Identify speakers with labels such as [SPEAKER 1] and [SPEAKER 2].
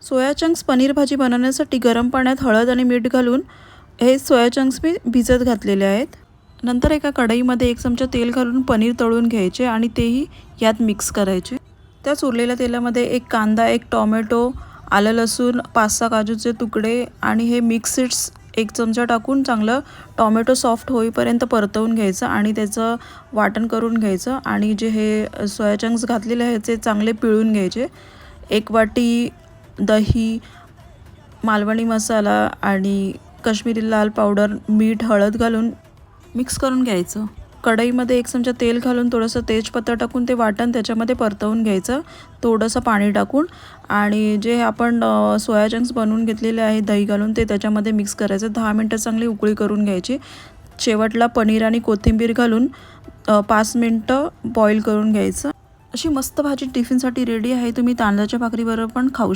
[SPEAKER 1] Soya chunks paneer भाजी बनवण्यासाठी गरम पाण्यात हळद आणि मीठ घालून हे सोया चंक्स मी भिजत घातलेले आहेत. नंतर एका कढईमध्ये 1 चमचा तेल घालून पनीर तळून घ्यायचे आणि तेही यात मिक्स करायचे. त्याच उरलेल्या तेलामध्ये 1 कांदा, 1 टोमॅटो, आलं लसूण, 5-6 काजूचे तुकडे आणि हे मिक्स सीड्स 1 चमचा टाकून चांगलं टोमॅटो सॉफ्ट होईपर्यंत परतवून घ्यायचं आणि त्याचं वाटण करून घ्यायचं. आणि जे हे सोया चंक्स घातलेले आहेत ते चांगले पिळून घ्यायचे. 1 वाटी दही, मालवणी मसाला आणि काश्मीरी लाल पावडर, मीठ, हळद घालून मिक्स करून घ्यायचं. कढईमध्ये 1 चमचा तेल घालून थोडंसं तेजपत्ता टाकून ते वाटण त्याच्यामध्ये परतवून घ्यायचं थोडंसं पाणी टाकून. आणि जे आपण सोया चंक्स बनवून घेतलेले आहे दही घालून ते त्याच्यामध्ये मिक्स करायचं. 10 मिनटं चांगली उकळी करून घ्यायची. शेवटला पनीर आणि कोथिंबीर घालून 5 मिनटं बॉईल करून घ्यायचं. अशी मस्त भाजी टिफिनसाठी रेडी आहे. तुम्ही तांदळाच्या भाकरीबरोबर पण खाऊ शकता.